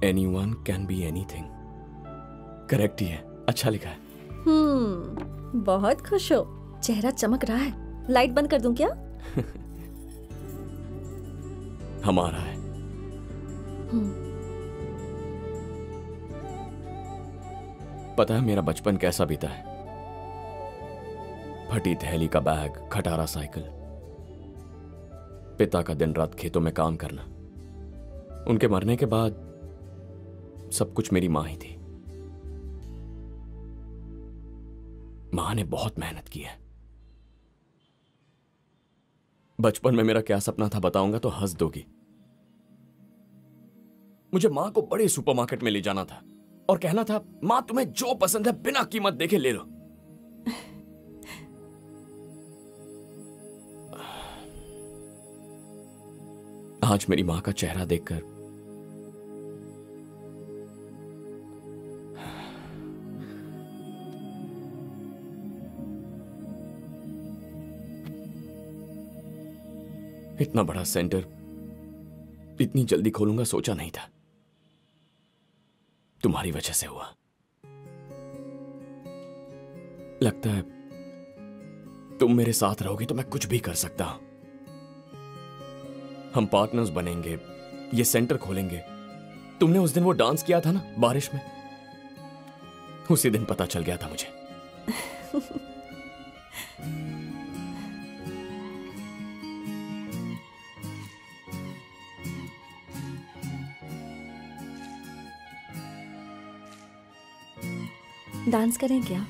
Anyone can be anything. Correct ही है, अच्छा लिखा है। बहुत खुश हो, चेहरा चमक रहा है। लाइट बंद कर दूं क्या? हमारा है। पता है मेरा बचपन कैसा बीता है? फटी थैली का बैग, खटारा साइकिल, पिता का दिन रात खेतों में काम करना। उनके मरने के बाद सब कुछ मेरी मां ही थी। मां ने बहुत मेहनत की है। बचपन में मेरा क्या सपना था बताऊंगा तो हंस दोगी। मुझे मां को बड़े सुपरमार्केट में ले जाना था और कहना था, मां तुम्हें जो पसंद है बिना कीमत देखे ले लो। आज मेरी मां का चेहरा देखकर इतना बड़ा सेंटर इतनी जल्दी खोलूंगा सोचा नहीं था। तुम्हारी वजह से हुआ। लगता है तुम मेरे साथ रहोगी तो मैं कुछ भी कर सकता हूं। हम पार्टनर्स बनेंगे, ये सेंटर खोलेंगे। तुमने उस दिन वो डांस किया था ना बारिश में, उसी दिन पता चल गया था मुझे। डांस करें क्या?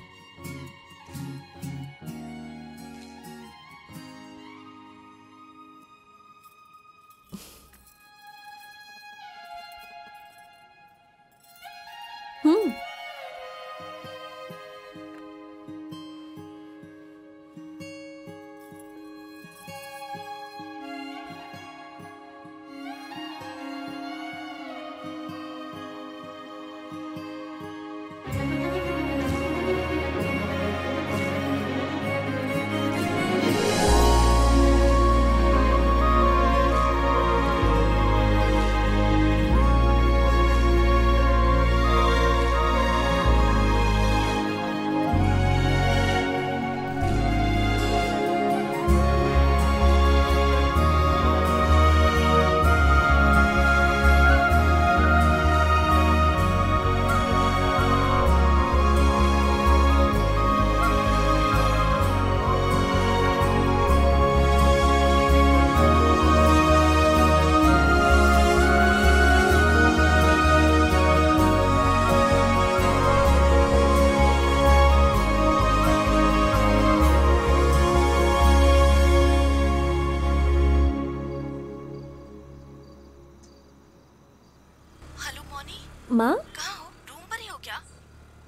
माँ कहाँ हो? रूम पर ही हो क्या?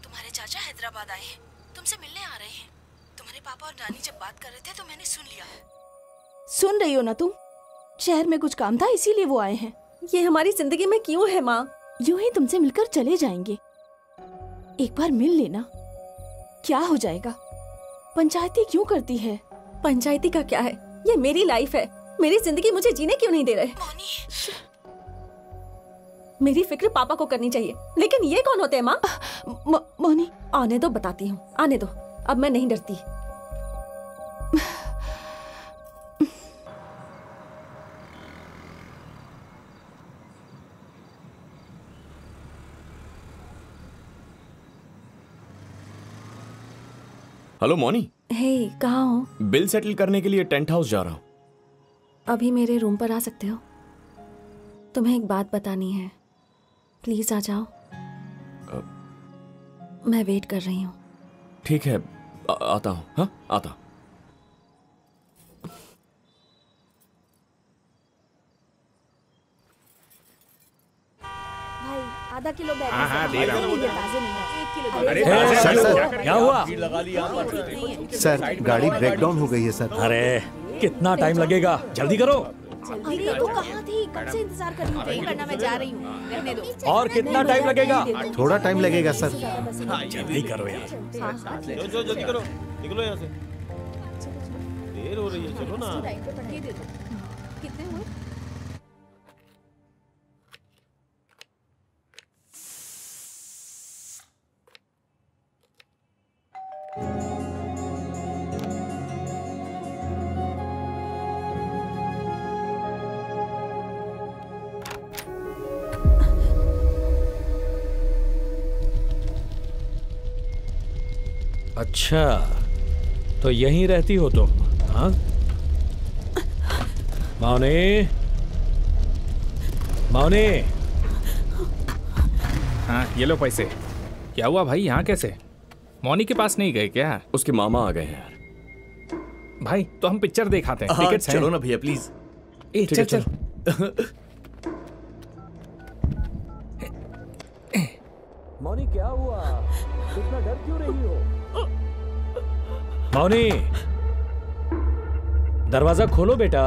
तुम्हारे चाचा हैदराबाद आए हैं, तुमसे मिलने आ रहे हैं। तुम्हारे पापा और नानी जब बात कर रहे थे तो मैंने सुन लिया। सुन रही हो ना तुम? शहर में कुछ काम था इसीलिए वो आए हैं। ये हमारी जिंदगी में क्यों है माँ? यूं ही तुमसे मिलकर चले जाएंगे। एक बार मिल लेना, क्या हो जाएगा? पंचायती क्यों करती है? पंचायती का क्या है? ये मेरी लाइफ है, मेरी जिंदगी मुझे जीने क्यों नहीं दे रहे? मेरी फिक्र पापा को करनी चाहिए, लेकिन ये कौन होते हैं माँ? मोनी आने दो, बताती हूँ, आने दो। अब मैं नहीं डरती। हेलो मोनी। हे, कहाँ हो? बिल सेटल करने के लिए टेंट हाउस जा रहा हूँ। अभी मेरे रूम पर आ सकते हो? तुम्हें एक बात बतानी है, प्लीज आ जाओ। मैं वेट कर रही हूँ। ठीक है, आता हूँ। हाँ, आता हूँ। भाई आधा किलो बैग। हाँ, दे रहा हूँ। ताजे नहीं है, 1 किलो। अरे सर, क्या हुआ? सर गाड़ी ब्रेकडाउन हो गई है सर। अरे कितना टाइम लगेगा, जल्दी करो। अरे तू कहाँ थी? कब से इंतजार कर रही थी? करना मैं जा रही हूँ, रहने दो। और कितना टाइम लगेगा? थोड़ा टाइम लगेगा सर। जल्दी करो यार। जो जल्दी करो, निकलो यहाँ से, देर हो रही है। चलो ना। कितने हुए? अच्छा, तो यहीं रहती हो तुम? हाँ मौनी, मौनी। हाँ ये लो पैसे। क्या हुआ भाई, यहाँ कैसे? मौनी के पास नहीं गए क्या? उसके मामा आ गए हैं यार। भाई तो हम पिक्चर दिखाते हैं। हाँ, टिकट्स हैं? चलो ना भैया प्लीज। ए, ठीक है, चल चल। मौनी क्या हुआ? इतना डर क्यों रही हो? मौनी, दरवाजा खोलो बेटा।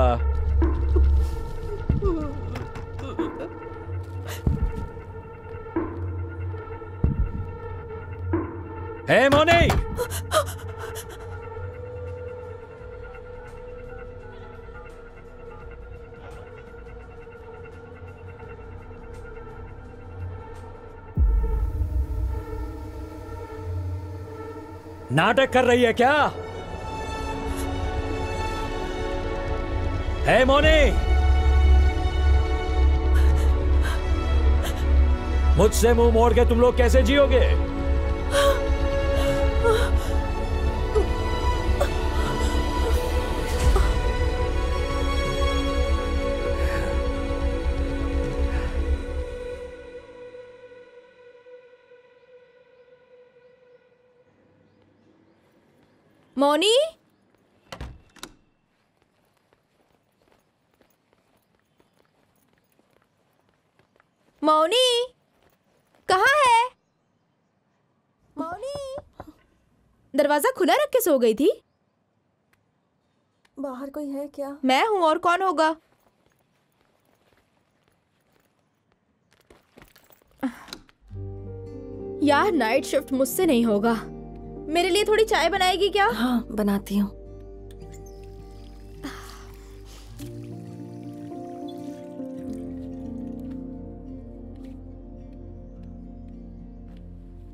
हे मौनी! नाटक कर रही है क्या? है मौनी? मुझसे मुंह मोड़ के तुम लोग कैसे जियोगे? मौनी, मौनी कहाँ है? मौनी, दरवाजा खुला रख के सो गई थी? बाहर कोई है क्या? मैं हूं, और कौन होगा? यार नाइट शिफ्ट मुझसे नहीं होगा। मेरे लिए थोड़ी चाय बनाएगी क्या? हाँ बनाती हूँ।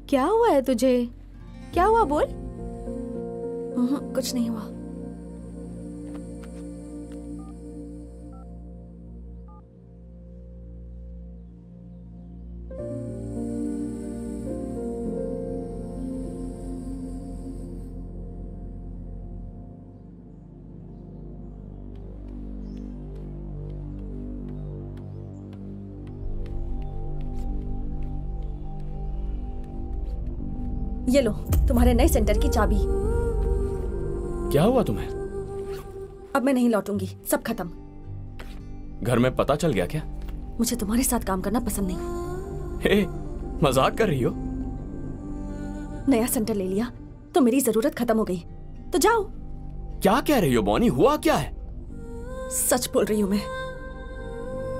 क्या हुआ है तुझे? क्या हुआ बोल? कुछ नहीं हुआ। ये लो तुम्हारे नए सेंटर की चाबी। क्या हुआ तुम्हें? अब मैं नहीं लौटूंगी, सब खत्म। घर में पता चल गया क्या? मुझे तुम्हारे साथ काम करना पसंद नहीं। हे, मजाक कर रही हो? नया सेंटर ले लिया तो मेरी जरूरत खत्म हो गई, तो जाओ। क्या कह रही हो बॉनी? हुआ क्या है? सच बोल रही हूं मैं।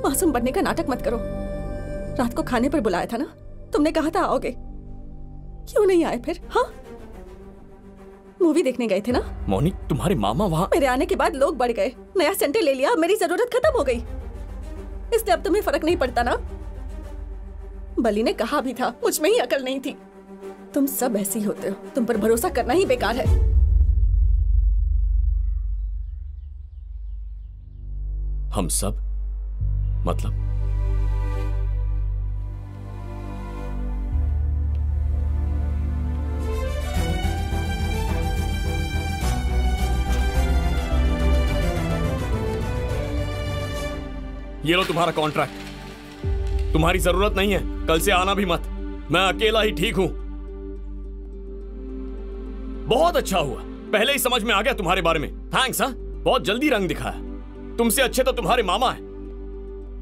मासूम बनने का नाटक मत करो। रात को खाने पर बुलाया था ना, तुमने कहा था आओगे, क्यों नहीं आए फिर? हाँ, मूवी देखने गए थे ना? मौनी, तुम्हारे मामा वहां। मेरे आने के बाद लोग बढ़ गए, नया सेंटर ले लिया, मेरी जरूरत खत्म हो गई, इसलिए अब तुम्हें फर्क नहीं पड़ता ना? बली ने कहा भी था, मुझ में ही अकल नहीं थी। तुम सब ऐसे ही होते हो, तुम पर भरोसा करना ही बेकार है। हम सब मतलब? ये लो तुम्हारा कॉन्ट्रैक्ट। तुम्हारी जरूरत नहीं है, कल से आना भी मत। मैं अकेला ही ठीक हूं। बहुत अच्छा हुआ, पहले ही समझ में आ गया तुम्हारे बारे में। थैंक्स। हाँ, बहुत जल्दी रंग दिखाया। तुमसे अच्छे तो तुम्हारे मामा हैं।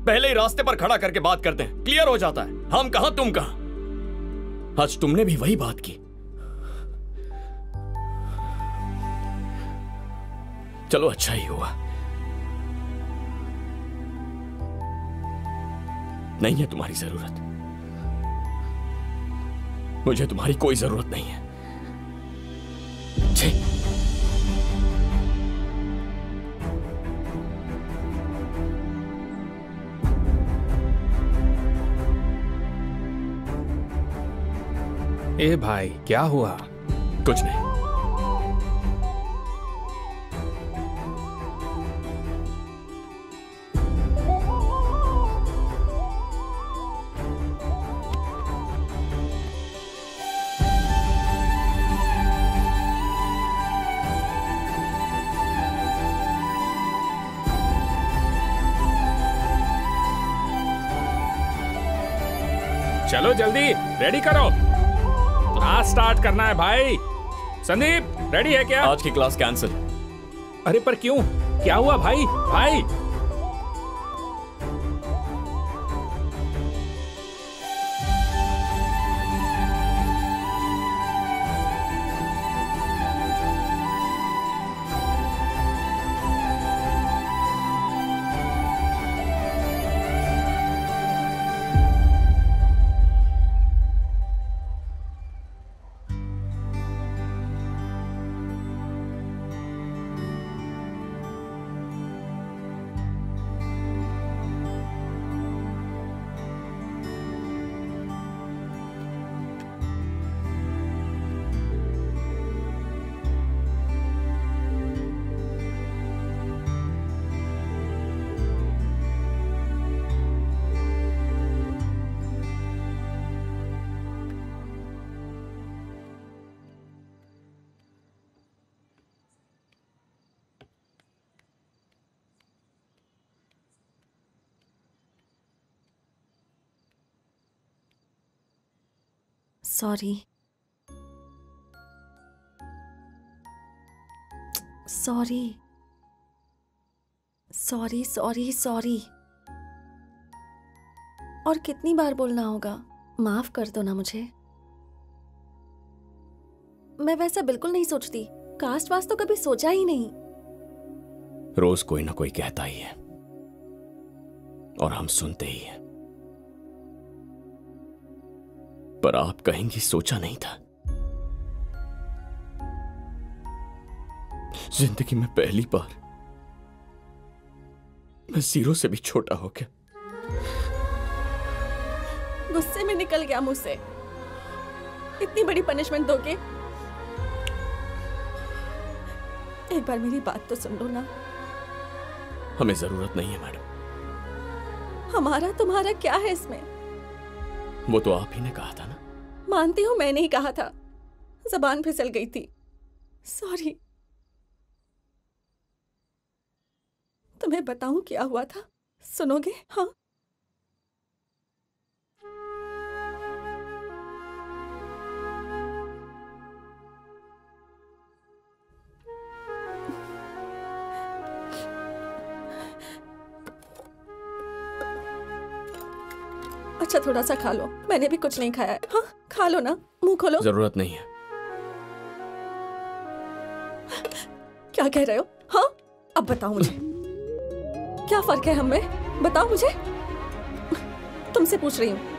पहले ही रास्ते पर खड़ा करके बात करते हैं, क्लियर हो जाता है। हम कहां तुम कहां। आज तुमने भी वही बात की। चलो अच्छा ही हुआ। नहीं है तुम्हारी जरूरत, मुझे तुम्हारी कोई जरूरत नहीं है। छे। ए भाई क्या हुआ? कुछ नहीं। चलो जल्दी रेडी करो, क्लास स्टार्ट करना है भाई। संदीप रेडी है क्या? आज की क्लास कैंसिल। अरे पर क्यों, क्या हुआ भाई? भाई sorry, sorry, sorry, sorry, sorry. और कितनी बार बोलना होगा? माफ कर दो ना मुझे। मैं वैसा बिल्कुल नहीं सोचती, कास्ट वास्ट तो कभी सोचा ही नहीं। रोज कोई ना कोई कहता ही है और हम सुनते ही हैं, पर आप कहेंगी सोचा नहीं था। जिंदगी में पहली बार मैं जीरो से भी छोटा हो गया। गुस्से में निकल गया मुझसे। इतनी बड़ी पनिशमेंट दोगे? एक बार मेरी बात तो सुन लो ना। हमें जरूरत नहीं है मैडम। हमारा तुम्हारा क्या है इसमें? वो तो आप ही ने कहा था ना। मानती हूं मैंने ही कहा था, जबान फिसल गई थी, सॉरी। तुम्हें बताऊं क्या हुआ था? सुनोगे? हाँ, अच्छा थोड़ा सा खा लो, मैंने भी कुछ नहीं खाया है। हाँ खा लो ना, मुंह खोलो। जरूरत नहीं है। क्या कह रहे हो? हाँ अब बताओ मुझे, क्या फर्क है हम में? बताओ मुझे, तुमसे पूछ रही हूँ।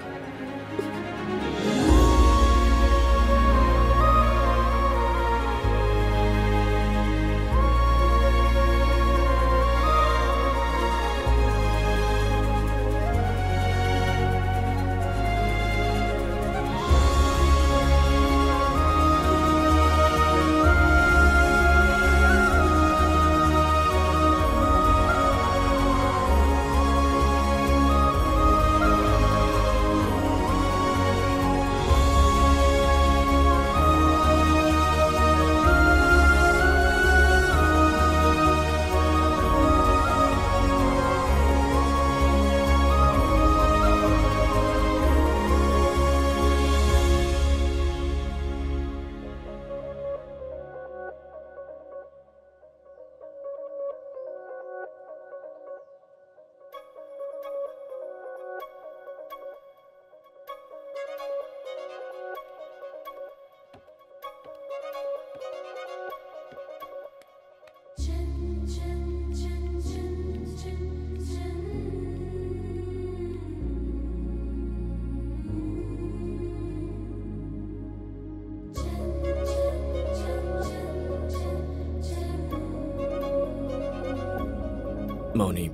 मौनी,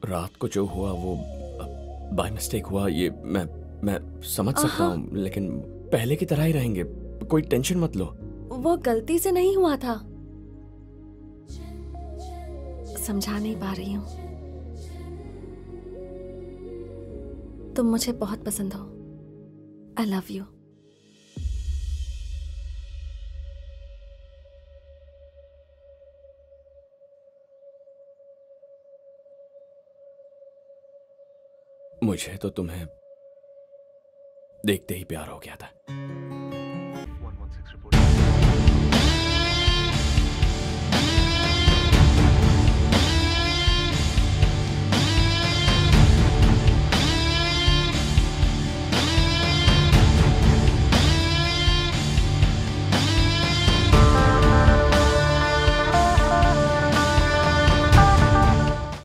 रात को जो हुआ वो बाय मिस्टेक हुआ, ये मैं समझ सकता हूँ, लेकिन पहले की तरह ही रहेंगे, कोई टेंशन मत लो। वो गलती से नहीं हुआ था, समझा नहीं पा रही हूँ। तुम मुझे बहुत पसंद हो। I love you. मुझे तो तुम्हें देखते ही प्यार हो गया था।